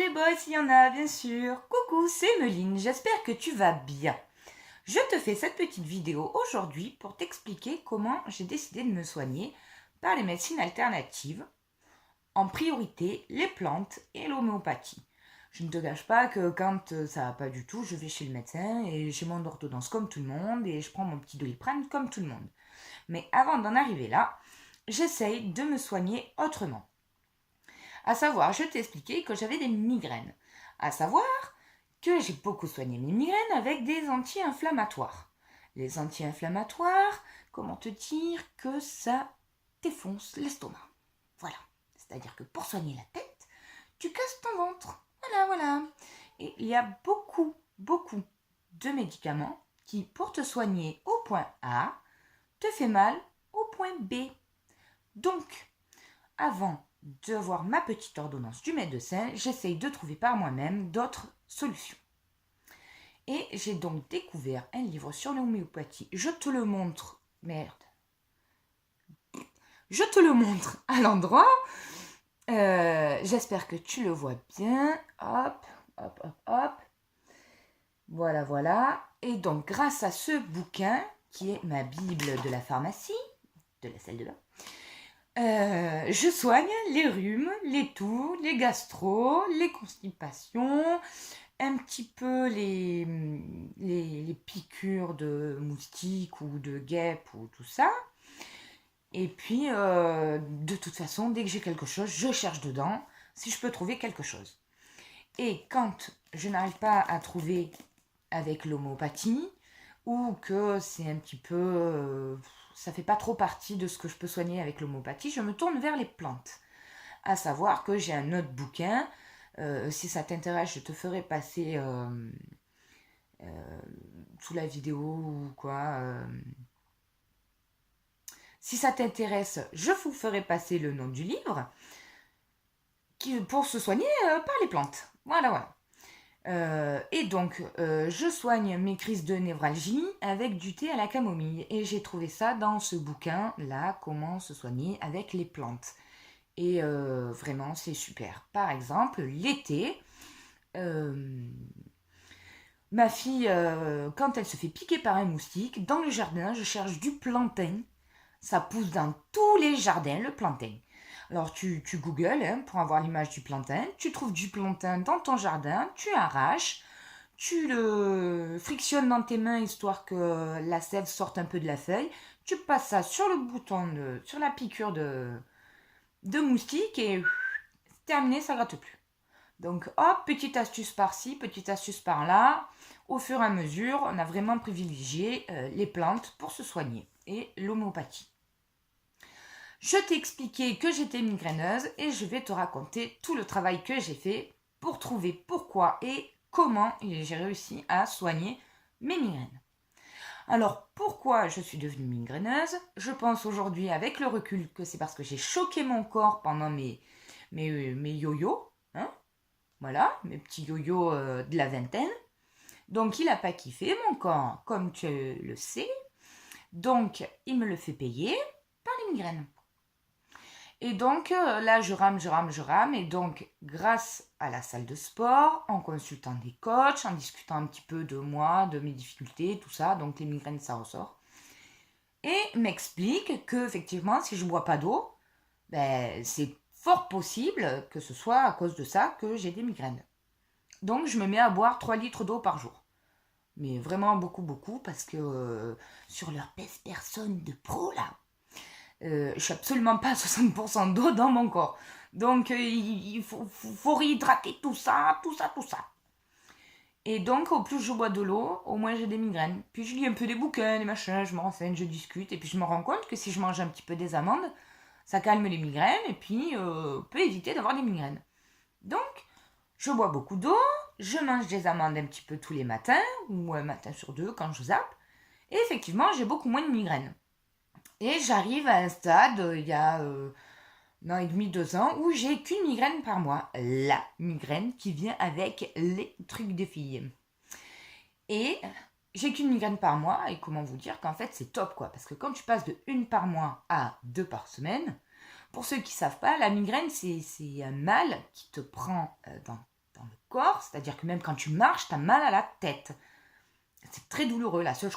les boys, il y en a bien sûr. Coucou, c'est Meline, j'espère que tu vas bien. Je te fais cette petite vidéo aujourd'hui pour t'expliquer comment j'ai décidé de me soigner par les médecines alternatives, en priorité les plantes et l'homéopathie. Je ne te cache pas que quand ça va pas du tout, je vais chez le médecin et j'ai mon ordonnance comme tout le monde et je prends mon petit Doliprane comme tout le monde. Mais avant d'en arriver là, j'essaye de me soigner autrement. À savoir, je t'ai expliqué que j'avais des migraines. À savoir que j'ai beaucoup soigné mes migraines avec des anti-inflammatoires. Les anti-inflammatoires, comment te dire que ça t'effonce l'estomac. Voilà. C'est-à-dire que pour soigner la tête, tu casses ton ventre. Voilà. Et il y a beaucoup de médicaments qui, pour te soigner au point A, te fait mal au point B. Donc, avant de voir ma petite ordonnance du médecin, j'essaye de trouver par moi-même d'autres solutions. Et j'ai donc découvert un livre sur l'homéopathie. Je te le montre. Merde. Je te le montre à l'endroit. J'espère que tu le vois bien. Hop. Voilà. Et donc, grâce à ce bouquin, qui est ma Bible de la pharmacie, de la salle de bain, je soigne les rhumes, les toux, les gastro, les constipations, un petit peu les piqûres de moustiques ou de guêpes ou tout ça. Et puis, de toute façon, dès que j'ai quelque chose, je cherche dedans si je peux trouver quelque chose. Et quand je n'arrive pas à trouver avec l'homéopathie, ou que c'est un petit peu... ça fait pas trop partie de ce que je peux soigner avec l'homéopathie, je me tourne vers les plantes. À savoir que j'ai un autre bouquin. Si ça t'intéresse, je te ferai passer sous la vidéo ou quoi. Si ça t'intéresse, je vous ferai passer le nom du livre pour se soigner par les plantes. Voilà. Et donc, je soigne mes crises de névralgie avec du thé à la camomille. Et j'ai trouvé ça dans ce bouquin-là, comment se soigner avec les plantes. Et vraiment, c'est super. Par exemple, l'été, ma fille, quand elle se fait piquer par un moustique, dans le jardin, je cherche du plantain. Ça pousse dans tous les jardins, le plantain. Alors tu googles pour avoir l'image du plantain, tu trouves du plantain dans ton jardin, tu arraches, tu le frictionnes dans tes mains histoire que la sève sorte un peu de la feuille, tu passes ça sur le bouton, sur la piqûre de moustique et c'est terminé, ça gratte plus. Donc hop, petite astuce par-ci, petite astuce par-là. Au fur et à mesure, on a vraiment privilégié les plantes pour se soigner et l'homéopathie. Je t'ai expliqué que j'étais migraineuse et je vais te raconter tout le travail que j'ai fait pour trouver pourquoi et comment j'ai réussi à soigner mes migraines. Alors pourquoi je suis devenue migraineuse? Je pense aujourd'hui avec le recul que c'est parce que j'ai choqué mon corps pendant mes yo-yo. Voilà, mes petits yo-yo de la vingtaine. Donc il n'a pas kiffé mon corps, comme tu le sais. Donc il me le fait payer par les migraines. Et donc là, je rame. Et donc, grâce à la salle de sport, en consultant des coachs, en discutant un petit peu de moi, de mes difficultés, tout ça, donc les migraines, ça ressort. Et m'explique que effectivement, si je ne bois pas d'eau, ben, c'est fort possible que ce soit à cause de ça que j'ai des migraines. Donc, je me mets à boire 3 litres d'eau par jour. Mais vraiment beaucoup, parce que sur leur pèse personne de pro, là, je suis absolument pas à 60% d'eau dans mon corps. Donc, il faut réhydrater tout ça. Et donc, au plus je bois de l'eau, au moins j'ai des migraines. Puis je lis un peu des bouquins, des machins, je me renseigne, je discute. Et puis je me rends compte que si je mange un petit peu des amandes, ça calme les migraines et puis peut éviter d'avoir des migraines. Donc, je bois beaucoup d'eau, je mange des amandes un petit peu tous les matins, ou un matin sur 2 quand je zappe. Et effectivement, j'ai beaucoup moins de migraines. Et j'arrive à un stade, il y a 1 an et demi, 2 ans, où j'ai qu'une migraine par mois. La migraine qui vient avec les trucs des filles. Et j'ai qu'une migraine par mois, et comment vous dire qu'en fait c'est top quoi. Parce que quand tu passes de 1 par mois à 2 par semaine, pour ceux qui ne savent pas, la migraine c'est un mal qui te prend dans dans le corps, c'est-à-dire que même quand tu marches, tu as mal à la tête. C'est très douloureux. La seule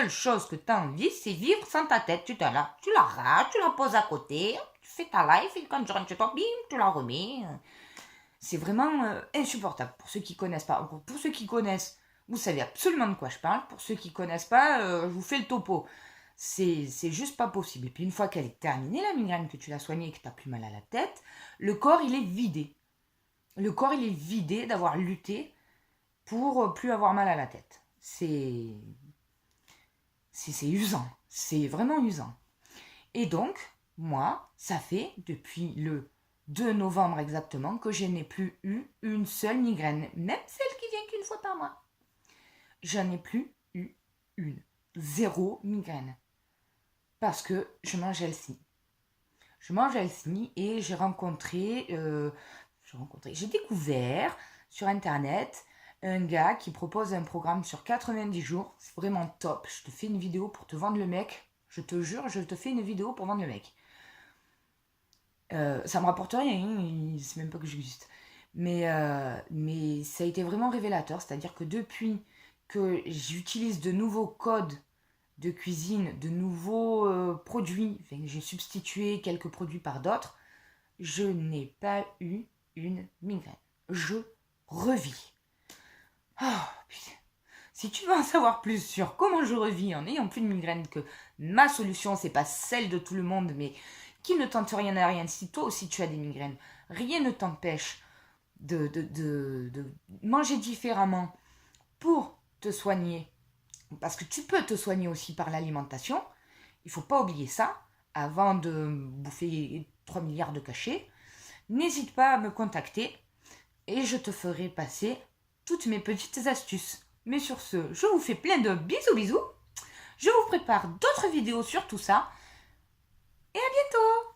chose que tu as envie, c'est vivre sans ta tête. Tu la rates, tu la poses à côté, tu fais ta life, et quand tu rentres chez toi, bim, tu la remets. C'est vraiment insupportable pour ceux qui connaissent pas. Pour ceux qui connaissent, vous savez absolument de quoi je parle. Pour ceux qui connaissent pas, je vous fais le topo. C'est juste pas possible. Et puis une fois qu'elle est terminée, la migraine, que tu l'as soignée et que tu n'as plus mal à la tête, le corps, il est vidé. Le corps, il est vidé d'avoir lutté pour plus avoir mal à la tête. C'est usant. C'est vraiment usant. Et donc, moi, ça fait depuis le 2 novembre exactement que je n'ai plus eu une seule migraine, même celle qui vient qu'une fois par mois. Je n'ai plus eu une. 0 migraine. Parce que je mange Elsini. Je mange Elsini et j'ai découvert sur internet un gars qui propose un programme sur 90 jours. C'est vraiment top. Je te fais une vidéo pour te vendre le mec. Je te jure, je te fais une vidéo pour vendre le mec. Ça me rapporte rien, il sait même pas que j'existe. Mais ça a été vraiment révélateur. C'est-à-dire que depuis que j'utilise de nouveaux codes de cuisine, de nouveaux produits, enfin, j'ai substitué quelques produits par d'autres, je n'ai pas eu une migraine. Je revis. Oh putain. Si tu veux en savoir plus sur comment je revis en n'ayant plus de migraine, que ma solution, c'est pas celle de tout le monde, mais qu'il ne tente rien à rien, si toi aussi tu as des migraines, rien ne t'empêche de manger différemment pour te soigner. Parce que tu peux te soigner aussi par l'alimentation. Il ne faut pas oublier ça avant de bouffer 3 milliards de cachets. N'hésite pas à me contacter et je te ferai passer toutes mes petites astuces. Mais sur ce, je vous fais plein de bisous. Je vous prépare d'autres vidéos sur tout ça. Et à bientôt!